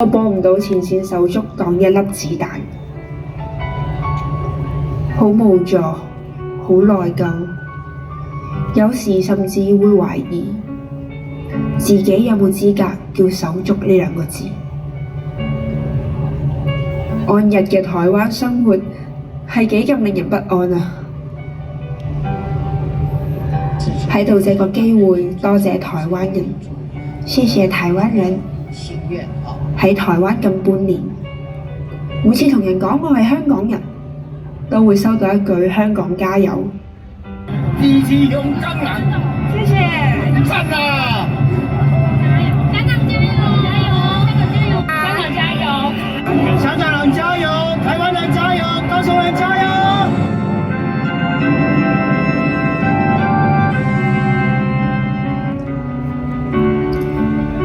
都幫唔到前線手足擋一粒子彈，好無助，好內疚，有時甚至會懷疑自己有冇資格叫手足呢兩個字。安逸嘅台灣生活係幾咁令人不安啊！喺度借個機會多謝台灣人，謝謝台灣人。喺台灣近半年，每次同人講我係香港人，都會收到一句香港加油。意志勇敢人，謝謝。讚啊！香港加油！香港加油！香港加油！香港人加油！台灣人加油！高雄人加油！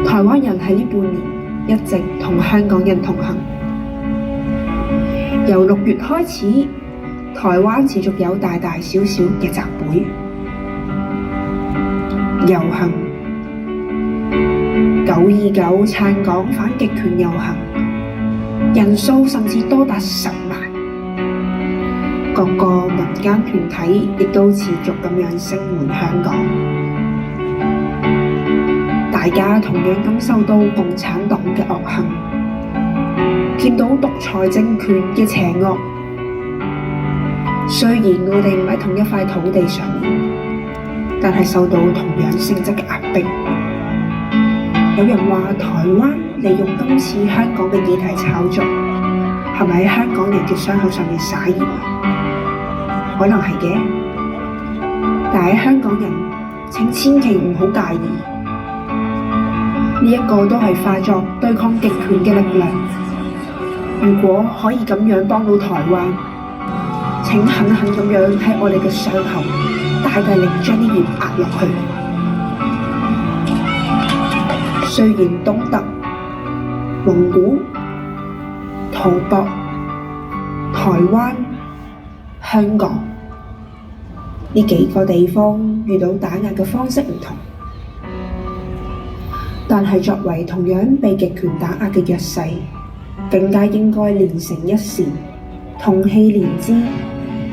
台灣人喺呢半年一直同香港人同行。由6月開始，台灣持續有大大小小嘅集會、遊行。929撐港反極權遊行，人數甚至多達10萬。各個民間團體亦都持續咁樣聲援香港。大家同樣感受到共產黨嘅惡行，見到獨裁政權嘅邪惡。雖然我哋唔喺同一塊土地上面，但係受到同樣性質嘅壓迫。有人話台灣利用今次香港嘅議題炒作，係咪喺香港人嘅傷口上面撒鹽？可能係嘅，但係香港人請千祈唔好介意。呢一個都係化作對抗極權嘅力量。如果可以咁樣幫到台灣，請狠狠咁樣喺我哋嘅傷口大力將啲鹽壓落去。雖然東突、蒙古、吐蕃、台灣、香港呢幾個地方遇到打壓嘅方式唔同，但係作為同樣被極權打壓嘅弱勢，更加應該連成一線，同氣連枝，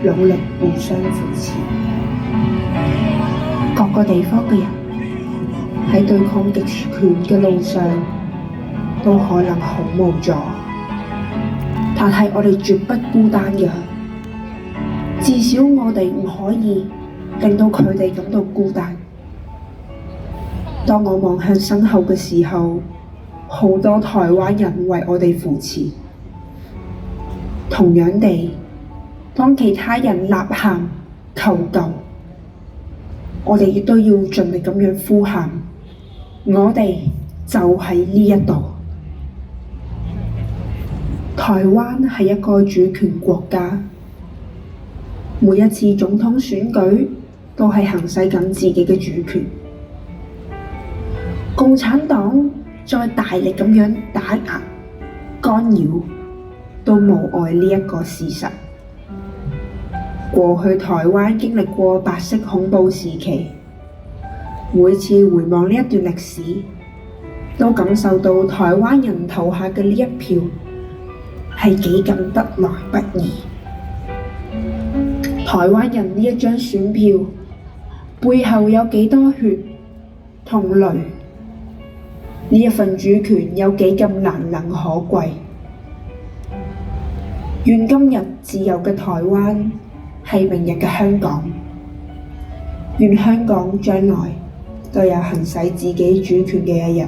努力互相扶持。各個地方嘅人喺對抗極權嘅路上，都可能好無助，但係我哋絕不孤單嘅。至少我哋唔可以令到佢哋感到孤單。當我望向身後嘅時候，好多台灣人為我哋扶持。同樣地，當其他人吶喊求救，我哋亦都要盡力咁樣呼喊。我哋就喺呢一度。台灣係一個主權國家，每一次總統選舉都係行使緊自己嘅主權。共產黨再大力咁樣打壓、干擾，都無礙呢一個事實。過去台灣經歷過白色恐怖時期，每次回望呢一段歷史，都感受到台灣人投下嘅呢一票係幾咁得來不易。台灣人呢一張選票背後有幾多血同淚？呢一份主權有幾咁難能可貴？願今日自由嘅台灣係明日嘅香港，願香港將來都有行使自己主權嘅一日。